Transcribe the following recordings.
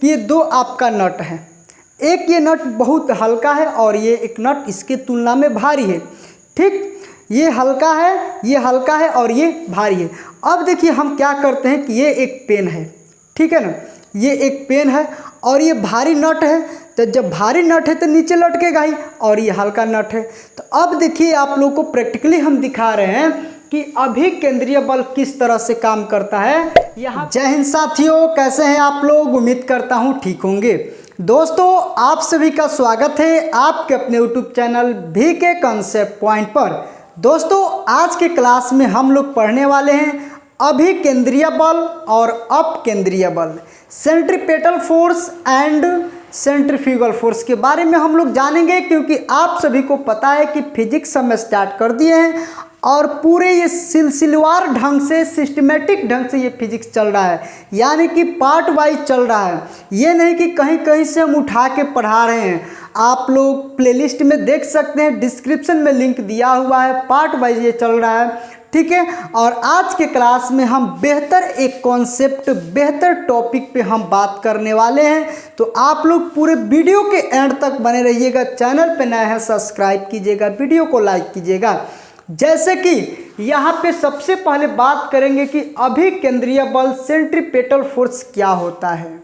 ये दो आपका नट है। एक ये नट बहुत हल्का है और ये एक नट इसके तुलना में भारी है। ठीक, ये हल्का है और ये भारी है। अब देखिए हम क्या करते हैं कि ये एक पेन है, ठीक है ना, ये एक पेन है और ये भारी नट है। तो जब भारी नट है तो नीचे लटकेगा ही, और ये हल्का नट है। तो अब देखिए आप लोगों को प्रैक्टिकली हम दिखा रहे हैं कि अभिकेंद्रीय बल किस तरह से काम करता है यहाँ। जय हिंद साथियों, कैसे हैं आप लोग? उम्मीद करता हूँ ठीक होंगे। दोस्तों, आप सभी का स्वागत है आपके अपने YouTube channel VK concept point पर। दोस्तों, आज के क्लास में हम लोग पढ़ने वाले हैं अभिकेंद्रीय बल और अपकेंद्रीय बल, centripetal force and centrifugal force के बारे में हम लोग जानेंगे। क्योंकि आप सभी को पता है कि फिजिक्स हम स्टार्ट कर दिए हैं और पूरे ये सिलसिलेवार ढंग से, सिस्टमेटिक ढंग से ये फिजिक्स चल रहा है, यानी कि पार्ट वाइज चल रहा है। ये नहीं कि कहीं कहीं से हम उठा के पढ़ा रहे हैं। आप लोग प्लेलिस्ट में देख सकते हैं, डिस्क्रिप्शन में लिंक दिया हुआ है, पार्ट वाइज ये चल रहा है, ठीक है। और आज के क्लास में हम बेहतर एक कॉन्सेप्ट, बेहतर टॉपिक पे हम बात करने वाले हैं। तो आप लोग पूरे वीडियो के एंड तक बने रहिएगा। चैनल पे नए हैं सब्सक्राइब कीजिएगा, वीडियो को लाइक कीजिएगा। जैसे कि यहाँ पे सबसे पहले बात करेंगे कि अभिकेंद्रीय बल, सेंट्रीपेटल फोर्स क्या होता है,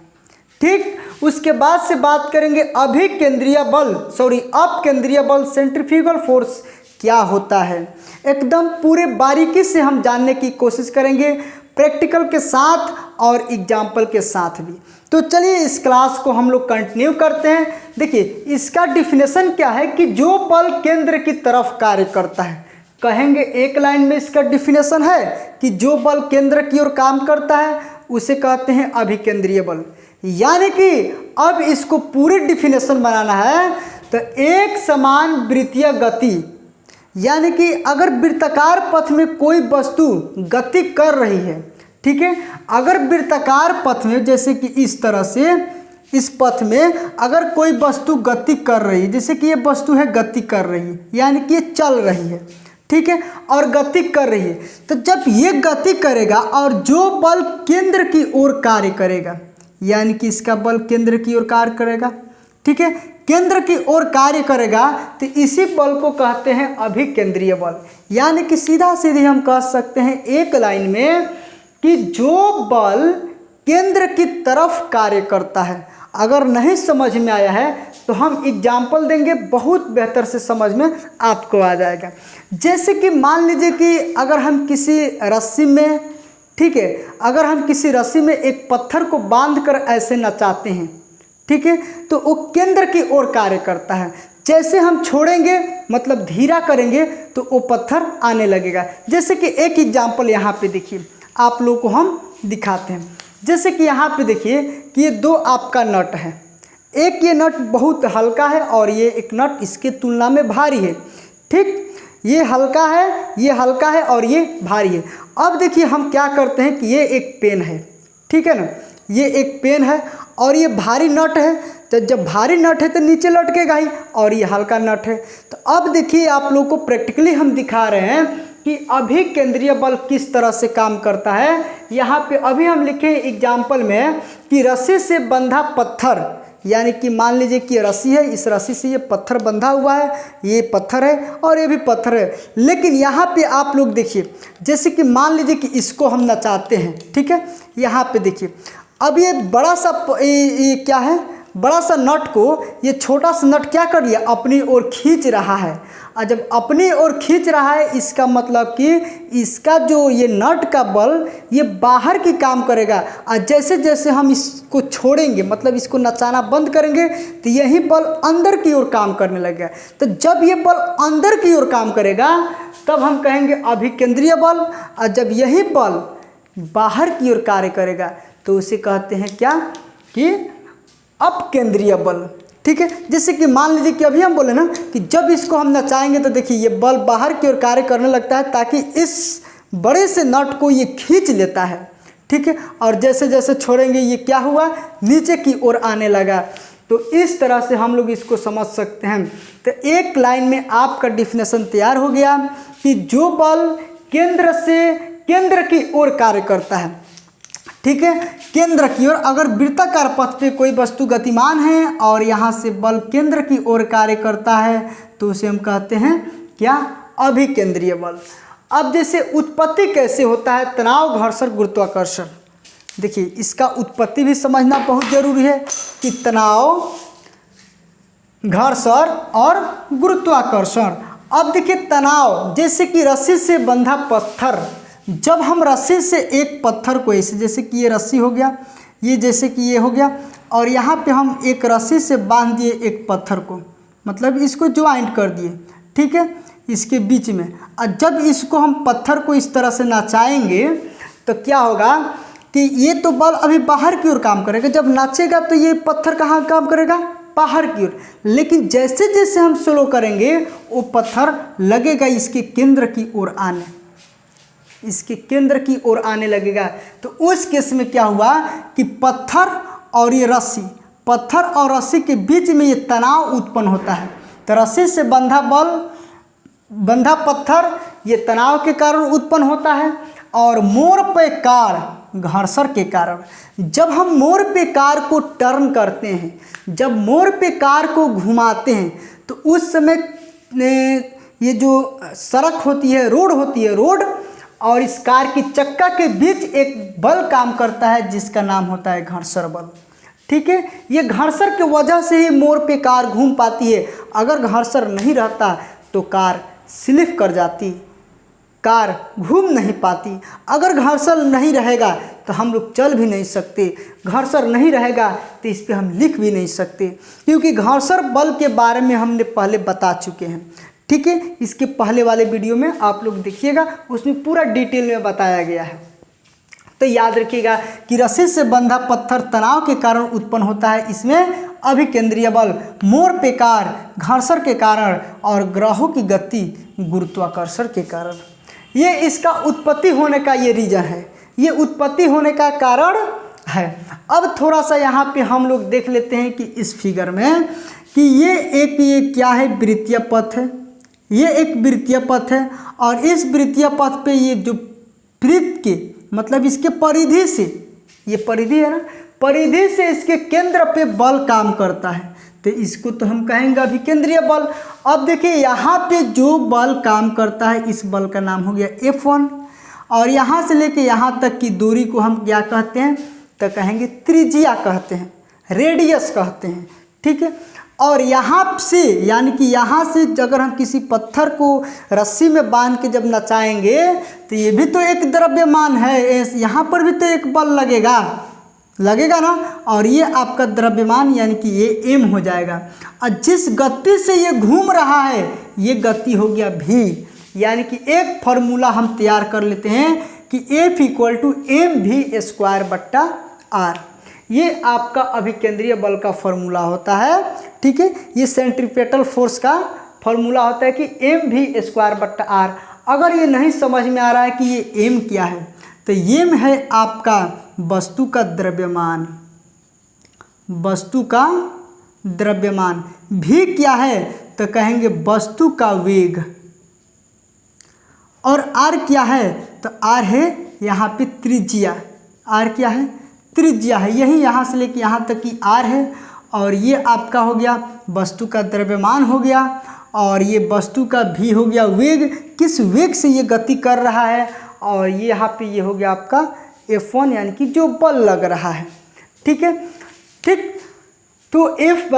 ठीक। उसके बाद से बात करेंगे अपकेंद्रीय बल, सेंट्रीफ्यूगल फोर्स क्या होता है। एकदम पूरे बारीकी से हम जानने की कोशिश करेंगे, प्रैक्टिकल के साथ और एग्जाम्पल के साथ भी। तो चलिए इस क्लास को हम लोग कंटिन्यू करते हैं। देखिए, इसका डिफिनेशन क्या है कि जो बल केंद्र की तरफ कार्य करता है, कहेंगे एक लाइन में इसका डिफिनेशन है कि जो बल केंद्र की ओर काम करता है उसे कहते हैं अभिकेंद्रीय बल। यानी कि अब इसको पूरी डिफिनेशन बनाना है तो एक समान वृत्तीय गति, यानी कि अगर वृत्ताकार पथ में कोई वस्तु गति कर रही है, ठीक है, अगर वृत्ताकार पथ में, जैसे कि इस तरह से इस पथ में अगर कोई वस्तु गति कर रही है, जैसे कि ये वस्तु है गति कर रही है, यानी कि ये चल रही है, ठीक है, और गति कर रही है। तो जब ये गति करेगा और जो बल केंद्र की ओर कार्य करेगा, यानी कि इसका बल केंद्र की ओर कार्य करेगा, ठीक है, केंद्र की ओर कार्य करेगा, तो इसी बल को कहते हैं अभिकेंद्रीय बल। यानी कि सीधा सीधे हम कह सकते हैं एक लाइन में कि जो बल केंद्र की तरफ कार्य करता है। अगर नहीं समझ में आया है तो हम एग्जाम्पल देंगे, बहुत बेहतर से समझ में आपको आ जाएगा। जैसे कि मान लीजिए कि अगर हम किसी रस्सी में, ठीक है, अगर हम किसी रस्सी में एक पत्थर को बांधकर ऐसे नचाते हैं, ठीक है, तो वो केंद्र की ओर कार्य करता है। जैसे हम छोड़ेंगे, मतलब धीरा करेंगे, तो वो पत्थर आने लगेगा। जैसे कि एक एग्जाम्पल यहाँ पे देखिए, आप लोगों को हम दिखाते हैं। जैसे कि यहाँ पे देखिए कि ये दो आपका नट है। एक ये नट बहुत हल्का है और ये एक नट इसके तुलना में भारी है, ठीक। ये हल्का है और ये भारी है। अब देखिए हम क्या करते हैं कि ये एक पेन है, ठीक है ना, ये एक पेन है और ये भारी नट है। तो जब भारी नट है तो नीचे लटकेगा ही, और ये हल्का नट है। तो अब देखिए आप लोगों को प्रैक्टिकली हम दिखा रहे हैं कि अभिकेंद्रीय बल किस तरह से काम करता है। यहाँ पे अभी हम लिखे एग्जाम्पल में कि रस्सी से बंधा पत्थर, यानी कि मान लीजिए कि रस्सी है, इस रस्सी से ये पत्थर बंधा हुआ है, ये पत्थर है और ये भी पत्थर है। लेकिन यहाँ पे आप लोग देखिए, जैसे कि मान लीजिए कि इसको हम नचाते हैं, ठीक है, यहाँ पे देखिए, अब ये बड़ा सा ये क्या है, बड़ा सा नट को ये छोटा सा नट क्या कर लिया, अपनी ओर खींच रहा है। और जब अपनी ओर खींच रहा है, इसका मतलब कि इसका जो ये नट का बल ये बाहर की काम करेगा। और जैसे जैसे हम इसको छोड़ेंगे, मतलब इसको नचाना बंद करेंगे, तो यही बल अंदर की ओर काम करने लगेगा। तो जब ये बल अंदर की ओर काम करेगा तब हम कहेंगे अभिकेंद्रीय बल, और जब यही बल बाहर की ओर कार्य करेगा तो उसे कहते हैं क्या, कि अपकेंद्रीय बल, ठीक है। जैसे कि मान लीजिए कि अभी हम बोले ना कि जब इसको हम नचाएंगे तो देखिए ये बल बाहर की ओर कार्य करने लगता है, ताकि इस बड़े से नट को ये खींच लेता है, ठीक है, और जैसे जैसे छोड़ेंगे ये क्या हुआ, नीचे की ओर आने लगा। तो इस तरह से हम लोग इसको समझ सकते हैं। तो एक लाइन में आपका डिफिनेशन तैयार हो गया कि जो बल केंद्र से केंद्र की ओर कार्य करता है, ठीक है। केंद्र की ओर, अगर वृत्ताकार पथ पे कोई वस्तु गतिमान है और यहाँ से बल केंद्र की ओर कार्य करता है तो उसे हम कहते हैं क्या, अभिकेंद्रीय बल। अब जैसे उत्पत्ति कैसे होता है तनाव, घर्षण, गुरुत्वाकर्षण, देखिए इसका उत्पत्ति भी समझना बहुत जरूरी है कि तनाव, घर्षण और गुरुत्वाकर्षण। अब देखिए तनाव, जैसे कि रस्सी से बंधा पत्थर, जब हम रस्सी से एक पत्थर को ऐसे, जैसे कि ये रस्सी हो गया, ये जैसे कि ये हो गया, और यहाँ पे हम एक रस्सी से बांध दिए एक पत्थर को, मतलब इसको ज्वाइंट कर दिए, ठीक है, इसके बीच में। और जब इसको हम पत्थर को इस तरह से नाचाएंगे तो क्या होगा कि ये तो बल अभी बाहर की ओर काम करेगा, जब नाचेगा तो ये पत्थर कहाँ काम करेगा, बाहर की ओर। लेकिन जैसे जैसे हम स्लो करेंगे वो पत्थर लगेगा इसके केंद्र की ओर आने, इसके केंद्र की ओर आने लगेगा। तो उस केस में क्या हुआ कि पत्थर और ये रस्सी, पत्थर और रस्सी के बीच में ये तनाव उत्पन्न होता है। तो रस्सी से बंधा बल, बंधा पत्थर, ये तनाव के कारण उत्पन्न होता है। और मोड़ पे कार, घर्षण के कारण। जब हम मोड़ पे कार को टर्न करते हैं, जब मोड़ पे कार को घुमाते हैं तो उस समय ये जो सड़क होती है, रोड होती है, रोड और इस कार की चक्का के बीच एक बल काम करता है जिसका नाम होता है घर्षण बल, ठीक है। ये घर्षण की वजह से ही मोड़ पे कार घूम पाती है। अगर घर्षण नहीं रहता तो कार स्लिप कर जाती, कार घूम नहीं पाती। अगर घर्षण नहीं रहेगा तो हम लोग चल भी नहीं सकते, घर्षण नहीं रहेगा तो इस पर हम लिख भी नहीं सकते, क्योंकि घर्षण बल के बारे में हमने पहले बता चुके हैं, ठीक है। इसके पहले वाले वीडियो में आप लोग देखिएगा, उसमें पूरा डिटेल में बताया गया है। तो याद रखिएगा कि रस्सी से बंधा पत्थर तनाव के कारण उत्पन्न होता है, इसमें अभिकेंद्रीय बल, मोड़ पे कार घर्षण के कारण और ग्रहों की गति गुरुत्वाकर्षण के कारण। ये इसका उत्पत्ति होने का ये रीजन है, ये उत्पत्ति होने का कारण है। अब थोड़ा सा यहाँ पे हम लोग देख लेते हैं कि इस फिगर में कि ये क्या है, वृत्तीय पथ है, ये एक वृत्तीय पथ है। और इस वृत्तीय पथ पे ये जो वृत्त के मतलब इसके परिधि से, ये परिधि है ना, परिधि से इसके केंद्र पे बल काम करता है, तो इसको तो हम कहेंगे अभिकेंद्रीय बल। अब देखिए यहाँ पे जो बल काम करता है इस बल का नाम हो गया F1, और यहाँ से लेके यहाँ तक की दूरी को हम क्या कहते हैं, तो कहेंगे त्रिज्या कहते हैं, रेडियस कहते हैं, ठीक है। और यहाँ से यानी कि यहाँ से अगर हम किसी पत्थर को रस्सी में बांध के जब नचाएंगे तो ये भी तो एक द्रव्यमान है, यहाँ पर भी तो एक बल लगेगा ना, और ये आपका द्रव्यमान यानी कि ये m हो जाएगा। और जिस गति से ये घूम रहा है ये गति हो गया v, यानी कि एक फॉर्मूला हम तैयार कर लेते हैं कि F = mv²/r, ये आपका अभिकेंद्रीय बल का फॉर्मूला होता है, ठीक है। ये सेंट्रीपेटल फोर्स का फॉर्मूला होता है कि mv²/r। अगर ये नहीं समझ में आ रहा है कि ये m क्या है, तो ये है आपका वस्तु का द्रव्यमान, वस्तु का द्रव्यमान। v क्या है, तो कहेंगे वस्तु का वेग। और r क्या है, तो r है यहाँ पे त्रिज्या, r क्या है, त्रिज्या है, यही यहाँ से लेके यहाँ तक की r है। और ये आपका हो गया वस्तु का द्रव्यमान हो गया, और ये वस्तु का v हो गया वेग, किस वेग से ये गति कर रहा है। और ये यहाँ पे ये हो गया आपका F1 यानी कि जो बल लग रहा है, ठीक है, ठीक। तो F =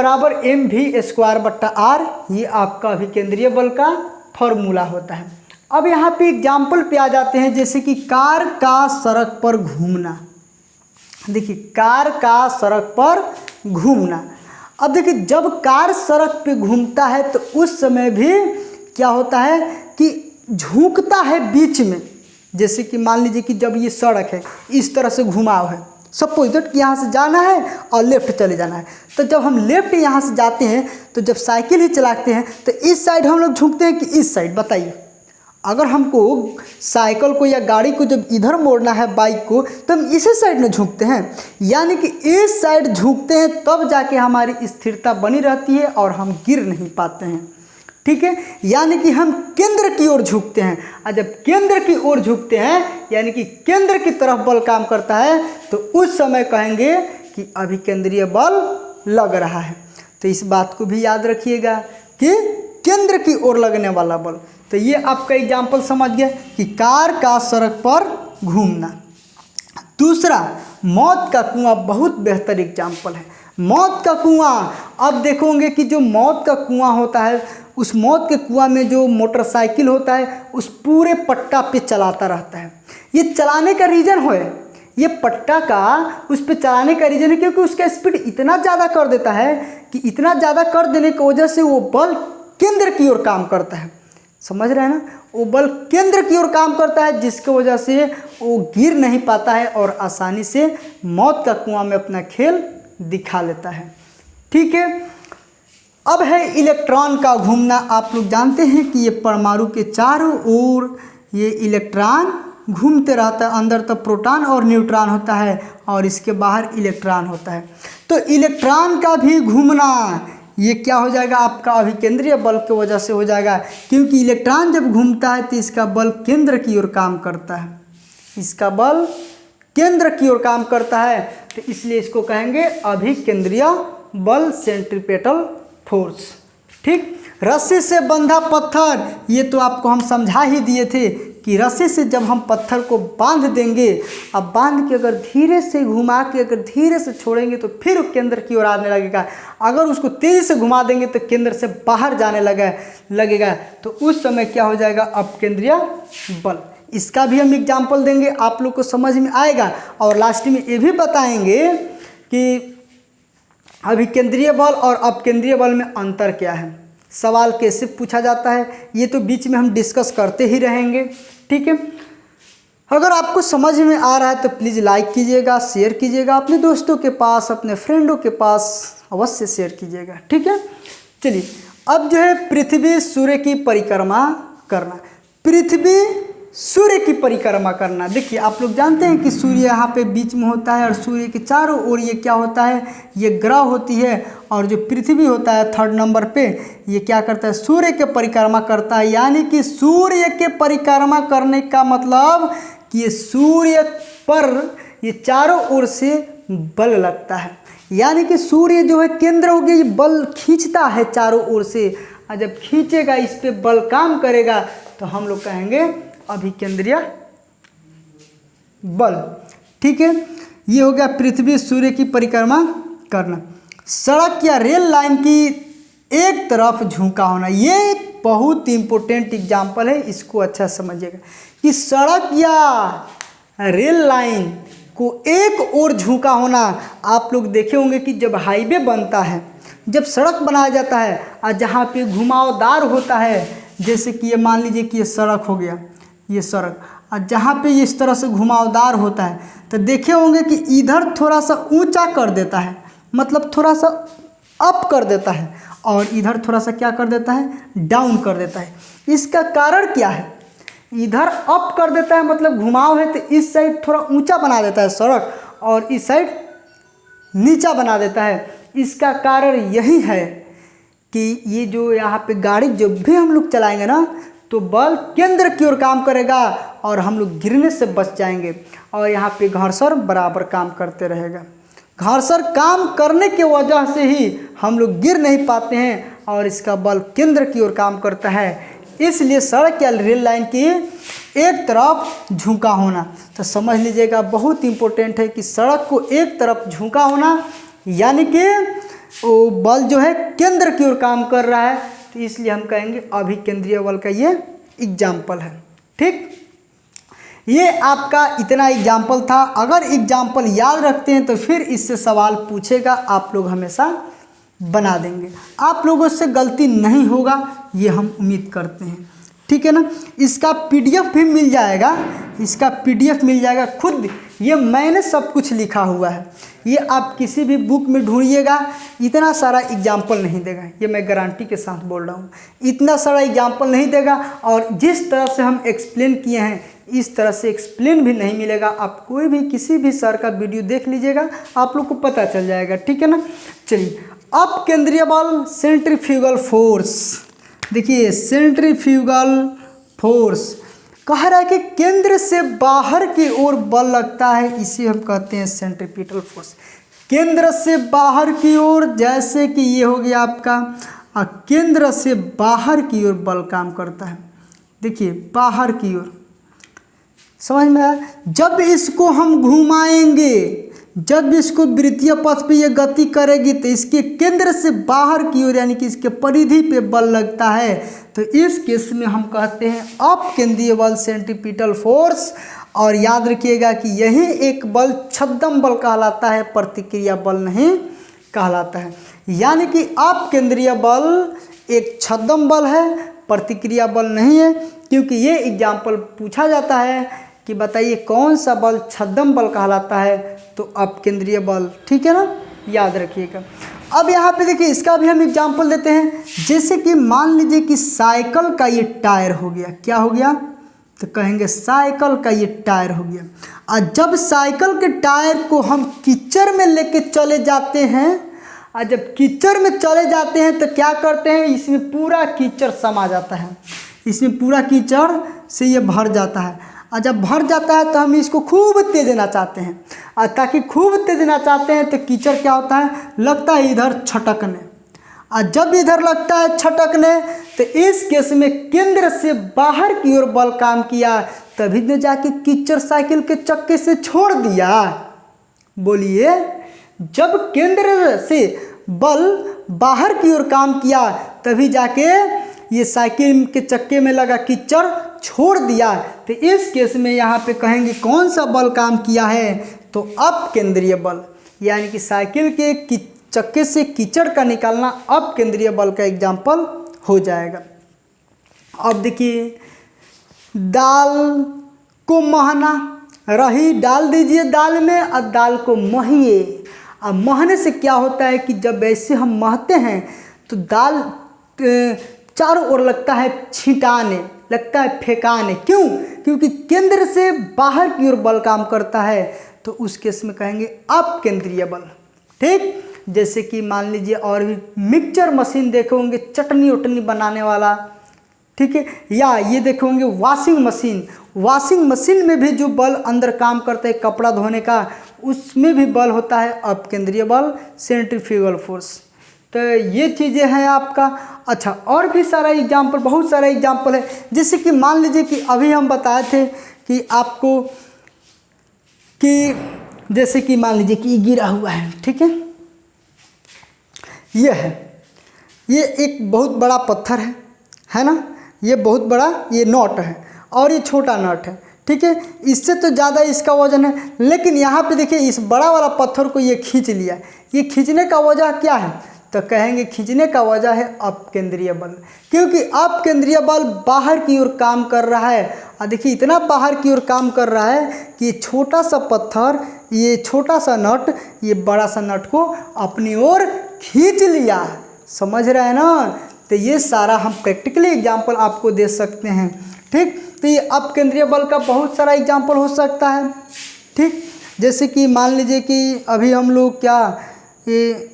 mv²/r, ये आपका अभिकेंद्रीय बल का फॉर्मूला होता है। अब यहाँ पे एग्जाम्पल पे आ जाते हैं, जैसे कि कार का सड़क पर घूमना। देखिए कार का सड़क पर घूमना। अब देखिए जब कार सड़क पे घूमता है तो उस समय भी क्या होता है कि झुकता है बीच में। जैसे कि मान लीजिए कि जब ये सड़क है इस तरह से घुमाव है, सपोज दैट कि यहाँ से जाना है और लेफ्ट चले जाना है, तो जब हम लेफ्ट यहाँ से जाते हैं तो जब साइकिल ही चलाते हैं तो इस साइड हम लोग झुकते हैं कि इस साइड, बताइए। अगर हमको साइकिल को या गाड़ी को जब इधर मोड़ना है बाइक को तो हम इसी साइड में झुकते हैं, यानी कि इस साइड झुकते हैं, तब जाके हमारी स्थिरता बनी रहती है और हम गिर नहीं पाते हैं, ठीक है, यानी कि हम केंद्र की ओर झुकते हैं, और जब केंद्र की ओर झुकते हैं यानी कि केंद्र की तरफ बल काम करता है तो उस समय कहेंगे कि अभिकेंद्रीय बल लग रहा है। तो इस बात को भी याद रखिएगा कि केंद्र की ओर लगने वाला बल। तो ये आपका एग्जाम्पल समझ गया कि कार का सड़क पर घूमना। दूसरा, मौत का कुआं बहुत बेहतर एग्जाम्पल है। मौत का कुआं, अब देखोगे कि जो मौत का कुआं होता है उस मौत के कुआं में जो मोटरसाइकिल होता है उस पूरे पट्टा पे चलाता रहता है। ये चलाने का रीज़न है, ये पट्टा का उस पे चलाने का रीज़न है क्योंकि उसका स्पीड इतना ज़्यादा कर देता है कि इतना ज़्यादा कर देने की वजह से वो बल केंद्र की ओर काम करता है। समझ रहे हैं ना, वो बल केंद्र की ओर काम करता है जिसकी वजह से वो गिर नहीं पाता है और आसानी से मौत का कुआं में अपना खेल दिखा लेता है। ठीक है, अब है इलेक्ट्रॉन का घूमना। आप लोग जानते हैं कि ये परमाणु के चारों ओर ये इलेक्ट्रॉन घूमते रहता है। अंदर तो प्रोटॉन और न्यूट्रॉन होता है और इसके बाहर इलेक्ट्रॉन होता है। तो इलेक्ट्रॉन का भी घूमना ये क्या हो जाएगा, आपका अभिकेंद्रीय बल की वजह से हो जाएगा, क्योंकि इलेक्ट्रॉन जब घूमता है तो इसका बल केंद्र की ओर काम करता है, इसका बल केंद्र की ओर काम करता है, तो इसलिए इसको कहेंगे अभिकेंद्रीय बल, सेंट्रीपेटल फोर्स। ठीक, रस्सी से बंधा पत्थर, ये तो आपको हम समझा ही दिए थे कि रस्सी से जब हम पत्थर को बांध देंगे, अब बांध के अगर धीरे से घुमा के अगर धीरे से छोड़ेंगे तो फिर केंद्र की ओर आने लगेगा। अगर उसको तेज़ी से घुमा देंगे तो केंद्र से बाहर जाने लगेगा तो उस समय क्या हो जाएगा, अपकेंद्रीय बल। इसका भी हम एग्जाम्पल देंगे, आप लोग को समझ में आएगा। और लास्ट में ये भी बताएंगे कि अभिकेंद्रीय बल और अपकेंद्रीय बल में अंतर क्या है, सवाल कैसे पूछा जाता है, ये तो बीच में हम डिस्कस करते ही रहेंगे। ठीक है, अगर आपको समझ में आ रहा है तो प्लीज़ लाइक कीजिएगा, शेयर कीजिएगा, अपने दोस्तों के पास, अपने फ्रेंडों के पास अवश्य शेयर कीजिएगा। ठीक है, चलिए अब जो है पृथ्वी सूर्य की परिक्रमा करना। पृथ्वी सूर्य की परिक्रमा करना, देखिए आप लोग जानते हैं कि सूर्य यहाँ पे बीच में होता है और सूर्य के चारों ओर ये क्या होता है, ये ग्रह होती है, और जो पृथ्वी होता है 3rd नंबर पे, ये क्या करता है, सूर्य के परिक्रमा करता है। यानी कि सूर्य के परिक्रमा करने का मतलब कि ये सूर्य पर ये चारों ओर से बल लगता है, यानी कि सूर्य जो है केंद्र हो गया, ये बल खींचता है चारों ओर से, और जब खींचेगा इस पे बल काम करेगा तो हम लोग कहेंगे अभिकेंद्रीय बल। ठीक है, ये हो गया पृथ्वी सूर्य की परिक्रमा करना। सड़क या रेल लाइन की एक तरफ झुका होना, ये एक बहुत इंपॉर्टेंट एग्जाम्पल है, इसको अच्छा समझिएगा कि सड़क या रेल लाइन को एक ओर झुका होना। आप लोग देखे होंगे कि जब हाईवे बनता है, जब सड़क बनाया जाता है और जहाँ पे घुमावदार होता है, जैसे कि ये मान लीजिए कि ये सड़क हो गया, ये सड़क, और जहाँ पे ये इस तरह से घुमावदार होता है तो देखे होंगे कि इधर थोड़ा सा ऊंचा कर देता है, मतलब थोड़ा सा अप कर देता है, और इधर थोड़ा सा क्या कर देता है, डाउन कर देता है। इसका कारण क्या है, इधर अप कर देता है मतलब घुमाव है तो इस साइड थोड़ा ऊंचा बना देता है सड़क, और इस साइड नीचा बना देता है। इसका कारण यही है कि ये जो यहाँ पे गाड़ी जब भी हम लोग चलाएंगे ना तो बल केंद्र की ओर काम करेगा और हम लोग गिरने से बच जाएंगे, और यहाँ पे घर्षण बराबर काम करते रहेगा। घर्षण काम करने की वजह से ही हम लोग गिर नहीं पाते हैं और इसका बल केंद्र की ओर काम करता है। इसलिए सड़क या रेल लाइन की एक तरफ झुका होना, तो समझ लीजिएगा बहुत इंपॉर्टेंट है कि सड़क को एक तरफ झुका होना, यानी कि वो बल जो है केंद्र की ओर काम कर रहा है, तो इसलिए हम कहेंगे अभिकेंद्रीय बल का ये एग्जाम्पल है। ठीक, ये आपका इतना एग्जाम्पल था। अगर एग्जाम्पल याद रखते हैं तो फिर इससे सवाल पूछेगा, आप लोग हमेशा बना देंगे, आप लोगों से गलती नहीं होगा, ये हम उम्मीद करते हैं। ठीक है ना, इसका PDF भी मिल जाएगा, इसका PDF मिल जाएगा खुद, ये मैंने सब कुछ लिखा हुआ है, ये आप किसी भी बुक में ढूंढिएगा, इतना सारा एग्जाम्पल नहीं देगा, ये मैं गारंटी के साथ बोल रहा हूँ, इतना सारा एग्जाम्पल नहीं देगा, और जिस तरह से हम एक्सप्लेन किए हैं इस तरह से एक्सप्लेन भी नहीं मिलेगा। आप कोई भी किसी भी सर का वीडियो देख लीजिएगा, आप लोग को पता चल जाएगा। ठीक है ना, चलिए अब केंद्रीय बल, सेंट्रीफ्यूगल फोर्स, देखिए सेंट्रीफ्यूगल फोर्स कह रहा है कि केंद्र से बाहर की ओर बल लगता है, इसे हम कहते हैं सेंट्रीपिटल फोर्स। केंद्र से बाहर की ओर, जैसे कि ये हो गया आपका केंद्र से बाहर की ओर बल काम करता है। देखिए बाहर की ओर, समझ में आया। जब इसको हम घुमाएंगे, जब इसको वृत्तीय पथ पे ये गति करेगी तो इसके केंद्र से बाहर की ओर यानी कि इसके परिधि पे बल लगता है, तो इस केस में हम कहते हैं अपकेंद्रीय बल सेंट्रीपिटल फोर्स। और याद रखिएगा कि यही एक बल छद्म बल कहलाता है, प्रतिक्रिया बल नहीं कहलाता है। यानी कि अपकेंद्रीय बल एक छद्म बल है, प्रतिक्रिया बल नहीं है। क्योंकि ये एग्जाम्पल पूछा जाता है कि बताइए कौन सा बल छद्म बल कहलाता है, तो अपकेंद्रीय बल, ठीक है ना, याद रखिएगा। अब यहाँ पे देखिए इसका भी हम एग्जाम्पल देते हैं। जैसे कि मान लीजिए कि साइकिल का ये टायर हो गया, क्या हो गया, तो कहेंगे साइकिल का ये टायर हो गया। और जब साइकिल के टायर को हम कीचड़ में लेके चले जाते हैं, और जब कीचड़ में चले जाते हैं तो क्या करते हैं, इसमें पूरा कीचड़ समा जाता है, इसमें पूरा कीचड़ से ये भर जाता है। और जब भर जाता है तो हम इसको खूब तेज देना चाहते हैं, और ताकि खूब तेज देना चाहते हैं तो कीचड़ क्या होता है, लगता है इधर छटकने। और जब इधर लगता है छटकने तो इस केस में केंद्र से बाहर की ओर बल काम किया, तभी तो जाके कीचड़ साइकिल के चक्के से छोड़ दिया। बोलिए, जब केंद्र से बल बाहर की ओर काम किया तभी जाके ये साइकिल के चक्के में लगा कीचड़ छोड़ दिया। तो इस केस में यहाँ पे कहेंगे कौन सा बल काम किया है, तो अपकेंद्रीय बल। यानी कि साइकिल के चक्के से कीचड़ का निकालना अपकेंद्रीय बल का एग्जाम्पल हो जाएगा। अब देखिए दाल को महना, रही डाल दीजिए दाल में और दाल को महिए। अब महने से क्या होता है कि जब ऐसे हम महते हैं तो दाल चारों ओर लगता है छिटाने, लगता है फेंकाने। क्यों? क्योंकि केंद्र से बाहर की ओर बल काम करता है, तो उस केस में कहेंगे अपकेंद्रीय बल। ठीक, जैसे कि मान लीजिए और भी मिक्सचर मशीन देखे होंगे, चटनी उटनी बनाने वाला, ठीक है, या ये देखे होंगे वॉशिंग मशीन। वॉशिंग मशीन में भी जो बल अंदर काम करता है कपड़ा धोने का, उसमें भी बल होता है अपकेंद्रीय बल, सेंट्रीफ्यूगल फोर्स। तो ये चीज़ें हैं आपका। अच्छा, और भी सारा एग्जाम्पल, बहुत सारा एग्जाम्पल है। जैसे कि मान लीजिए कि अभी हम बताए थे कि आपको कि जैसे कि मान लीजिए कि गिरा हुआ है, ठीक है, ये है, ये एक बहुत बड़ा पत्थर है ना, ये बहुत बड़ा ये नट है और ये छोटा नट है, ठीक है, इससे तो ज़्यादा इसका वजन है। लेकिन यहाँ पे देखिए इस बड़ा वाला पत्थर को ये खींच लिया। ये खींचने का वजह क्या है, तो कहेंगे खींचने का वजह है अपकेंद्रीय बल। क्योंकि अपकेंद्रीय बल बाहर की ओर काम कर रहा है। और देखिए इतना बाहर की ओर काम कर रहा है कि ये छोटा सा पत्थर, ये छोटा सा नट, ये बड़ा सा नट को अपनी ओर खींच लिया। समझ रहे हैं ना। तो ये सारा हम प्रैक्टिकली एग्जाम्पल आपको दे सकते हैं। ठीक, तो ये अपकेंद्रीय बल का बहुत सारा एग्जाम्पल हो सकता है। ठीक, जैसे कि मान लीजिए कि अभी हम लोग क्या ये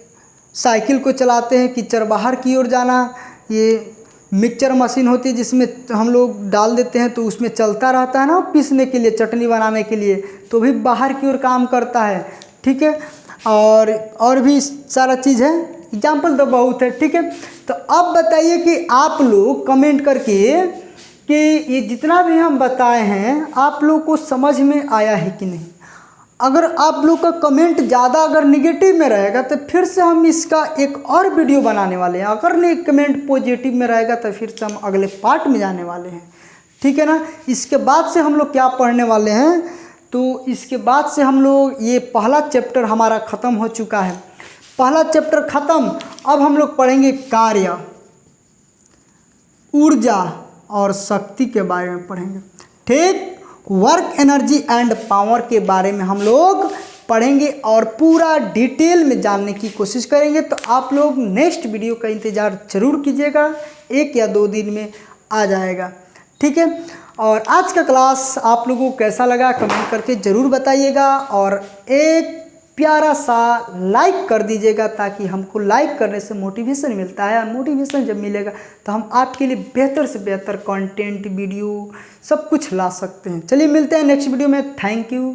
साइकिल को चलाते हैं, कीचड़ बाहर की ओर जाना, ये मिक्सचर मशीन होती है जिसमें हम लोग डाल देते हैं तो उसमें चलता रहता है ना, पीसने के लिए, चटनी बनाने के लिए, तो भी बाहर की ओर काम करता है। ठीक है, और भी सारा चीज़ है, एग्जाम्पल तो बहुत है। ठीक है, तो अब बताइए कि आप लोग कमेंट करके कि ये जितना भी हम बताए हैं आप लोग को समझ में आया है कि नहीं। अगर आप लोग का कमेंट ज़्यादा अगर निगेटिव में रहेगा तो फिर से हम इसका एक और वीडियो बनाने वाले हैं। अगर नहीं कमेंट पॉजिटिव में रहेगा तो फिर से हम अगले पार्ट में जाने वाले हैं। ठीक है ना। इसके बाद से हम लोग क्या पढ़ने वाले हैं, तो इसके बाद से हम लोग ये पहला चैप्टर हमारा ख़त्म हो चुका है। पहला चैप्टर ख़त्म, अब हम लोग पढ़ेंगे कार्य, ऊर्जा और शक्ति के बारे में पढ़ेंगे। ठीक, वर्क, एनर्जी एंड पावर के बारे में हम लोग पढ़ेंगे और पूरा डिटेल में जानने की कोशिश करेंगे। तो आप लोग नेक्स्ट वीडियो का इंतज़ार ज़रूर कीजिएगा, 1 या 2 दिन में आ जाएगा। ठीक है, और आज का क्लास आप लोगों को कैसा लगा कमेंट करके ज़रूर बताइएगा। और एक प्यारा सा लाइक कर दीजिएगा, ताकि हमको लाइक करने से मोटिवेशन मिलता है, और मोटिवेशन जब मिलेगा तो हम आपके लिए बेहतर से बेहतर कंटेंट, वीडियो सब कुछ ला सकते हैं। चलिए मिलते हैं नेक्स्ट वीडियो में। Thank you.